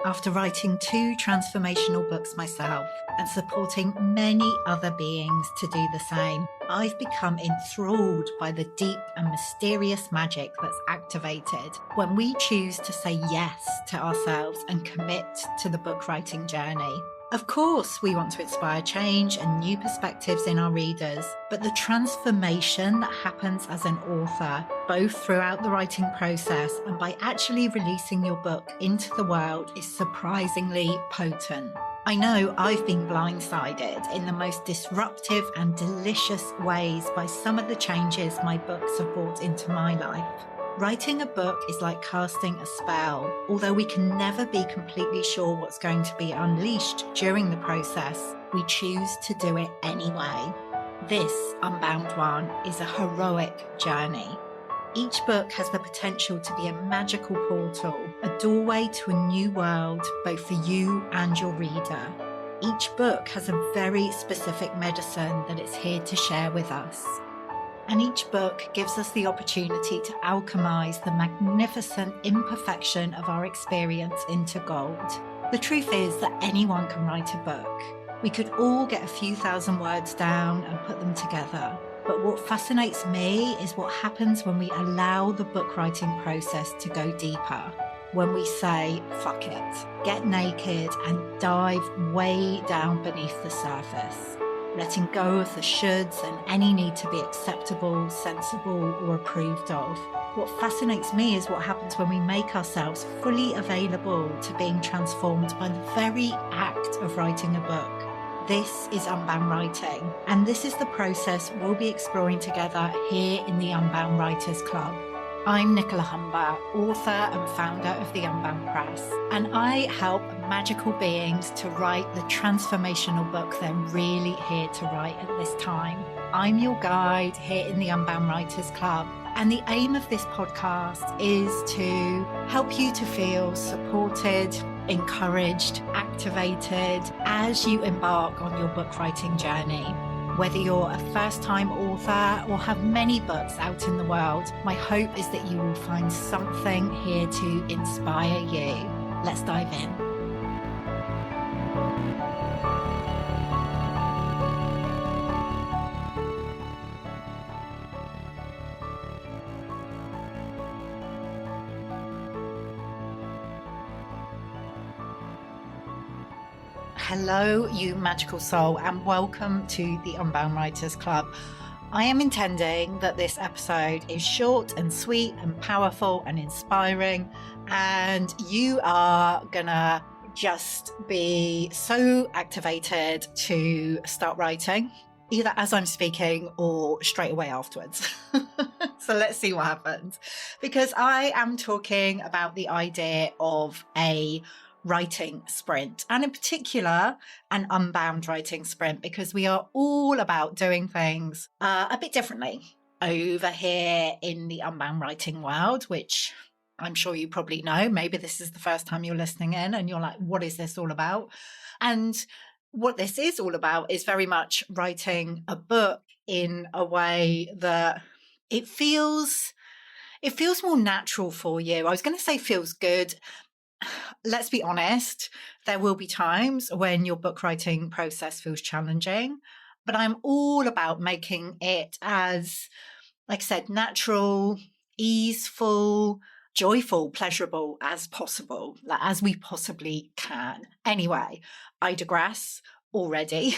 After writing 2 transformational books myself and supporting many other beings to do the same, I've become enthralled by the deep and mysterious magic that's activated when we choose to say yes to ourselves and commit to the book writing journey. Of course, we want to inspire change and new perspectives in our readers, but the transformation that happens as an author, both throughout the writing process and by actually releasing your book into the world, is surprisingly potent. I know I've been blindsided in the most disruptive and delicious ways by some of the changes my books have brought into my life. Writing a book is like casting a spell. Although we can never be completely sure what's going to be unleashed during the process, we choose to do it anyway. This Unbound one is a heroic journey. Each book has the potential to be a magical portal, a doorway to a new world, both for you and your reader. Each book has a very specific medicine that it's here to share with us. And each book gives us the opportunity to alchemize the magnificent imperfection of our experience into gold. The truth is that anyone can write a book. We could all get a few thousand words down and put them together. But what fascinates me is what happens when we allow the book writing process to go deeper. When we say, fuck it, get naked and dive way down beneath the surface. Letting go of the shoulds and any need to be acceptable, sensible, or approved of. What fascinates me is what happens when we make ourselves fully available to being transformed by the very act of writing a book. This is Unbound Writing, and this is the process we'll be exploring together here in the Unbound Writers Club. I'm Nicola, author and founder of the Unbound Press, and I help magical beings to write the transformational book they're really here to write at this time. I'm your guide here in the Unbound Writers Club, and the aim of this podcast is to help you to feel supported, encouraged, activated as you embark on your book writing journey. Whether you're a first-time author or have many books out in the world, my hope is that you will find something here to inspire you. Let's dive in. Hello, you magical soul, and welcome to the Unbound Writers Club. I am intending that this episode is short and sweet and powerful and inspiring, and you are gonna just be so activated to start writing, either as I'm speaking or straight away afterwards. So let's see what happens, because I am talking about the idea of a writing sprint, and in particular an unbound writing sprint, because we are all about doing things a bit differently over here in the unbound writing world, which I'm sure you probably know. Maybe this is the first time you're listening in and you're like, what is this all about? And what this is all about is very much writing a book in a way that it feels more natural for you. I was going to say feels good. Let's be honest, there will be times when your book writing process feels challenging, but I'm all about making it as, like I said, natural, easeful, joyful, pleasurable as possible, like as we possibly can. Anyway, I digress already.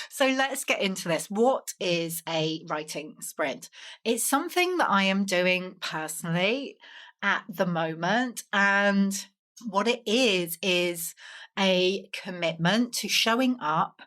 So let's get into this. What is a writing sprint? It's something that I am doing personally at the moment, and what it is a commitment to showing up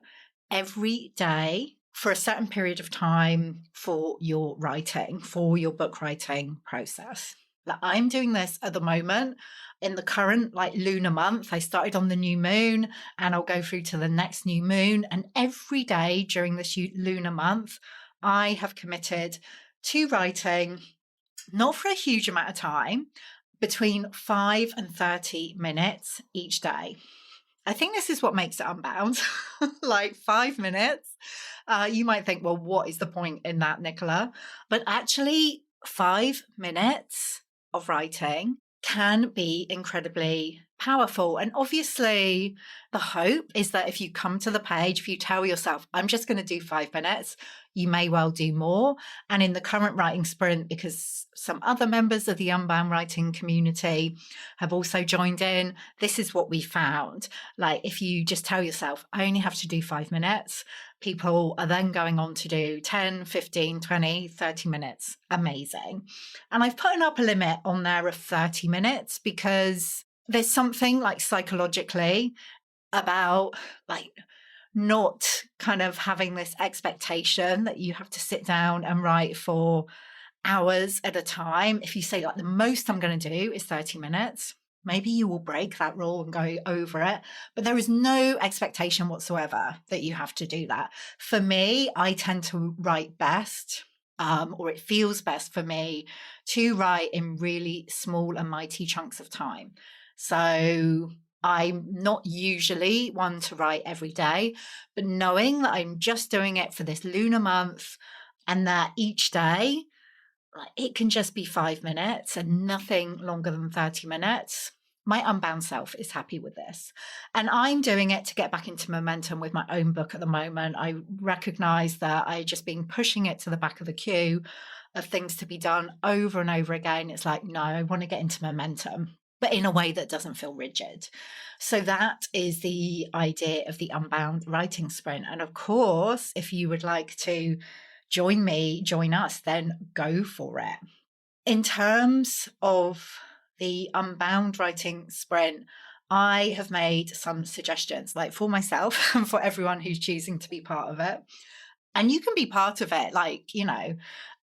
every day for a certain period of time for your writing, for your book writing process. Like, I'm doing this at the moment in the current lunar month. I started on the new moon and I'll go through to the next new moon, and every day during this lunar month I have committed to writing, not for a huge amount of time, between 5 and 30 minutes each day. I think this is what makes it Unbound, like 5 minutes. You might think, well, what is the point in that, Nicola? But actually, 5 minutes of writing can be incredibly powerful. And obviously, the hope is that if you come to the page, if you tell yourself, I'm just going to do 5 minutes, you may well do more. And in the current writing sprint, because some other members of the Unbound writing community have also joined in, this is what we found. Like, if you just tell yourself, I only have to do 5 minutes, people are then going on to do 10, 15, 20, 30 minutes. Amazing. And I've put an upper limit on there of 30 minutes because there's something like psychologically about like not kind of having this expectation that you have to sit down and write for hours at a time. If you say like the most I'm going to do is 30 minutes, maybe you will break that rule and go over it, but there is no expectation whatsoever that you have to do that. For me, I tend to write best, or it feels best for me to write in really small and mighty chunks of time. So I'm not usually one to write every day, but knowing that I'm just doing it for this lunar month and that each day, it can just be 5 minutes and nothing longer than 30 minutes. My Unbound self is happy with this. And I'm doing it to get back into momentum with my own book at the moment. I recognize that I've just been pushing it to the back of the queue of things to be done over and over again. It's like, no, I want to get into momentum, but in a way that doesn't feel rigid. So that is the idea of the Unbound writing sprint. And of course, if you would like to join us, then go for it. In terms of the Unbound writing sprint, I have made some suggestions, like for myself and for everyone who's choosing to be part of it. And you can be part of it, like, you know,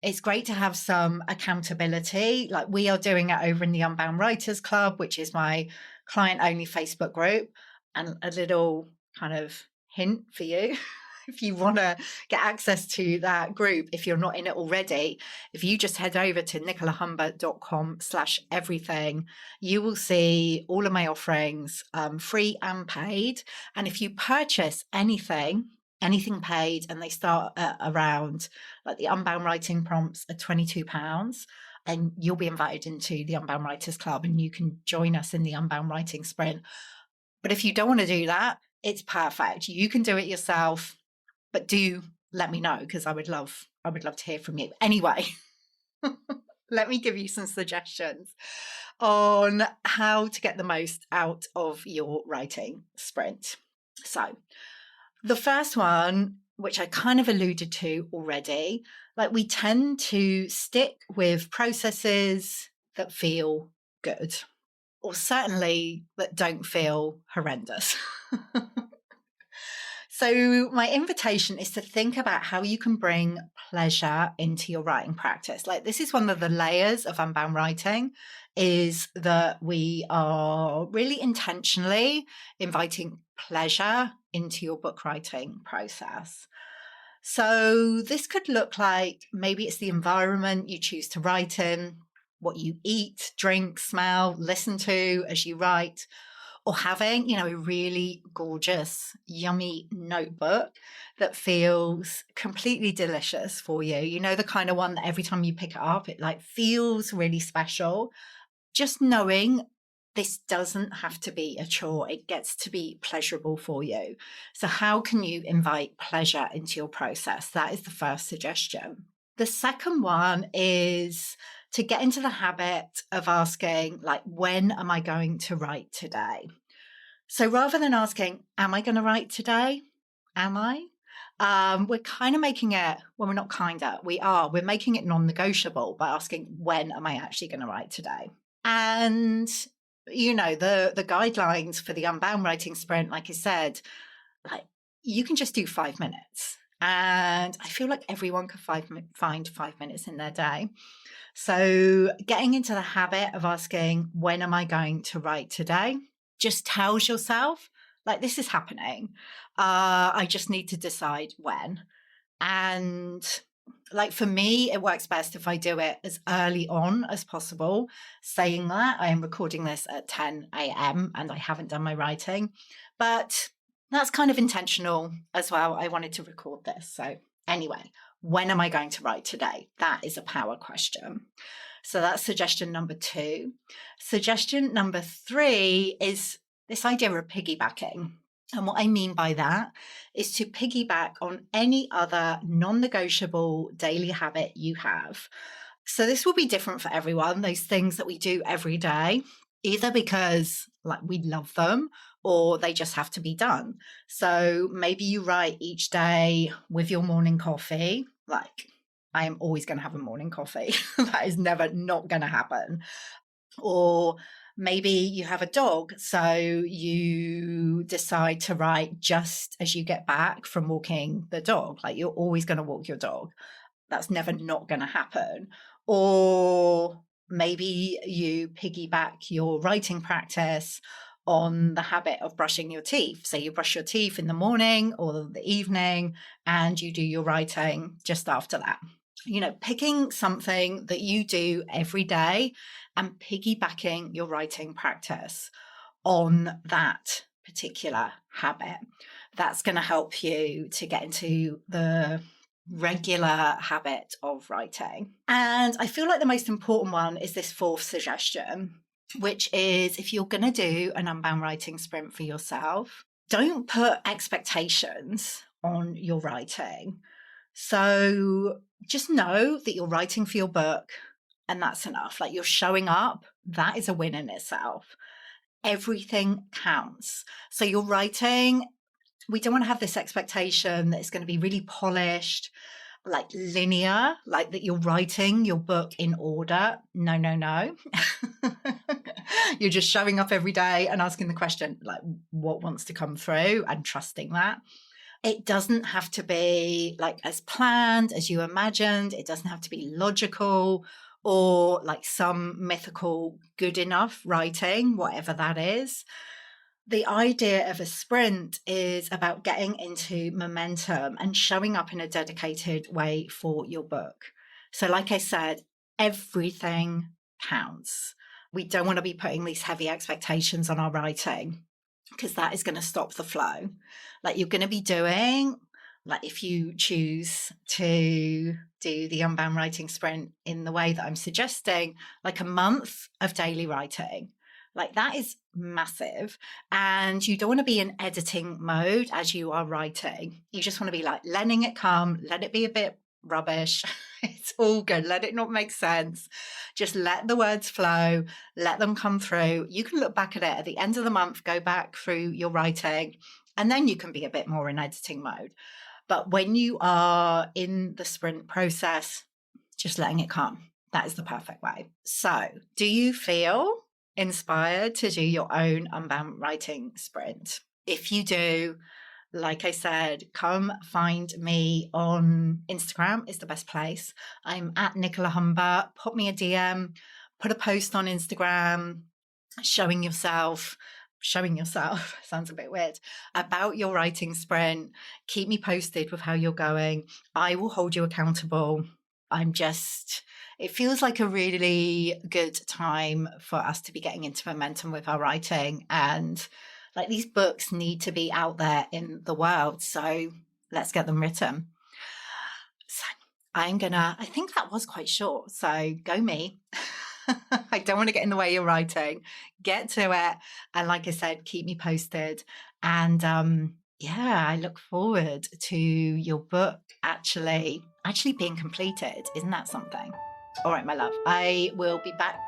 it's great to have some accountability. Like we are doing it over in the Unbound Writers Club, which is my client-only Facebook group. And a little kind of hint for you, if you want to get access to that group, if you're not in it already, if you just head over to nicolahumber.com/everything, you will see all of my offerings, free and paid. And if you purchase anything paid, and they start at around, like the Unbound writing prompts are £22, and you'll be invited into the Unbound Writers Club and you can join us in the Unbound writing sprint. But if you don't want to do that, it's perfect. You can do it yourself, but do let me know, because I would love to hear from you. Anyway, let me give you some suggestions on how to get the most out of your writing sprint. So the first one, which I kind of alluded to already, like we tend to stick with processes that feel good, or certainly that don't feel horrendous. So my invitation is to think about how you can bring pleasure into your writing practice. Like this is one of the layers of Unbound writing, is that we are really intentionally inviting pleasure into your book writing process. So this could look like maybe it's the environment you choose to write in, what you eat, drink, smell, listen to as you write, or having, you know, a really gorgeous, yummy notebook that feels completely delicious for you. You know, the kind of one that every time you pick it up, it like feels really special. Just knowing this doesn't have to be a chore. It gets to be pleasurable for you. So how can you invite pleasure into your process? That is the first suggestion. The second one is to get into the habit of asking, like, when am I going to write today? So rather than asking, am I going to write today? Am I? We're kind of making it, well, we're not kind of, we're making it non-negotiable by asking, when am I actually going to write today? And, you know, the guidelines for the Unbound writing sprint, like I said, like you can just do 5 minutes. And I feel like everyone could find 5 minutes in their day. So getting into the habit of asking, when am I going to write today? Just tells yourself, like, this is happening. I just need to decide when. And like for me, it works best if I do it as early on as possible. Saying that, I am recording this at 10 a.m. and I haven't done my writing, but that's kind of intentional as well. I wanted to record this. So anyway, when am I going to write today? That is a power question. So that's suggestion number 2. Suggestion number 3 is this idea of piggybacking. And what I mean by that is to piggyback on any other non-negotiable daily habit you have. So this will be different for everyone, those things that we do every day, either because like we love them or they just have to be done. So maybe you write each day with your morning coffee. Like, I am always going to have a morning coffee. That is never not going to happen. Or maybe you have a dog, so you decide to write just as you get back from walking the dog. Like, you're always going to walk your dog. That's never not going to happen. Or maybe you piggyback your writing practice on the habit of brushing your teeth. So you brush your teeth in the morning or the evening, and you do your writing just after that. You know, picking something that you do every day and piggybacking your writing practice on that particular habit. That's going to help you to get into the regular habit of writing. And I feel like the most important one is this 4th suggestion, which is if you're going to do an Unbound writing sprint for yourself, don't put expectations on your writing. So just know that you're writing for your book and that's enough. Like, you're showing up, that is a win in itself. Everything counts. So you're writing, we don't want to have this expectation that it's going to be really polished, like linear, like that you're writing your book in order. No, no, no. You're just showing up every day and asking the question, like, what wants to come through, and trusting that. It doesn't have to be like as planned as you imagined. It doesn't have to be logical or like some mythical good enough writing, whatever that is. The idea of a sprint is about getting into momentum and showing up in a dedicated way for your book. So like I said, everything counts. We don't want to be putting these heavy expectations on our writing, because that is going to stop the flow. Like, you're going to be doing, like, if you choose to do the Unbound writing sprint in the way that I'm suggesting, like a month of daily writing. Like, that is massive. And you don't want to be in editing mode as you are writing. You just want to be like letting it come, let it be a bit rubbish. It's all good. Let it not make sense. Just let the words flow, let them come through. You can look back at it at the end of the month, go back through your writing, and then you can be a bit more in editing mode. But when you are in the sprint process, just letting it come. That is the perfect way. So, do you feel inspired to do your own Unbound writing sprint? If you do, like I said, come find me on Instagram is the best place. I'm at Nicola Humber. Put me a DM, put a post on Instagram showing yourself sounds a bit weird, about your writing sprint. Keep me posted with how you're going. I will hold you accountable. It feels like a really good time for us to be getting into momentum with our writing, and like, these books need to be out there in the world. So let's get them written. So I think that was quite short. So go me. I don't want to get in the way of your writing. Get to it. And like I said, keep me posted. And I look forward to your book actually being completed. Isn't that something? All right, my love. I will be back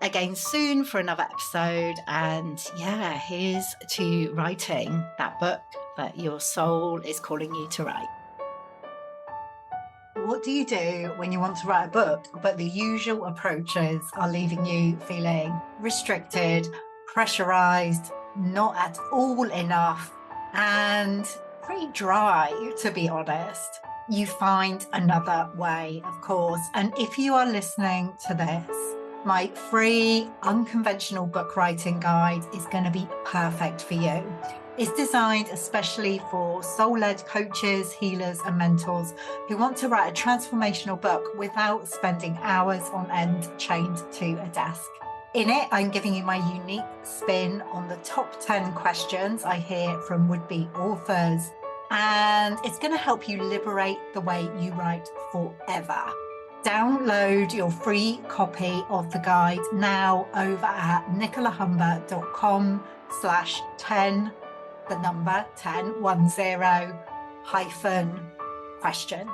again soon for another episode. And here's to writing that book that your soul is calling you to write. What do you do when you want to write a book, but the usual approaches are leaving you feeling restricted, pressurized, not at all enough, and pretty dry, to be honest? You find another way, of course. And if you are listening to this, my free unconventional book writing guide is going to be perfect for you. It's designed especially for soul-led coaches, healers, and mentors who want to write a transformational book without spending hours on end chained to a desk. In it, I'm giving you my unique spin on the top 10 questions I hear from would-be authors, and it's going to help you liberate the way you write forever. Download your free copy of the guide now over at nicolahumber.com/10, the number 10, 10 hyphen questions.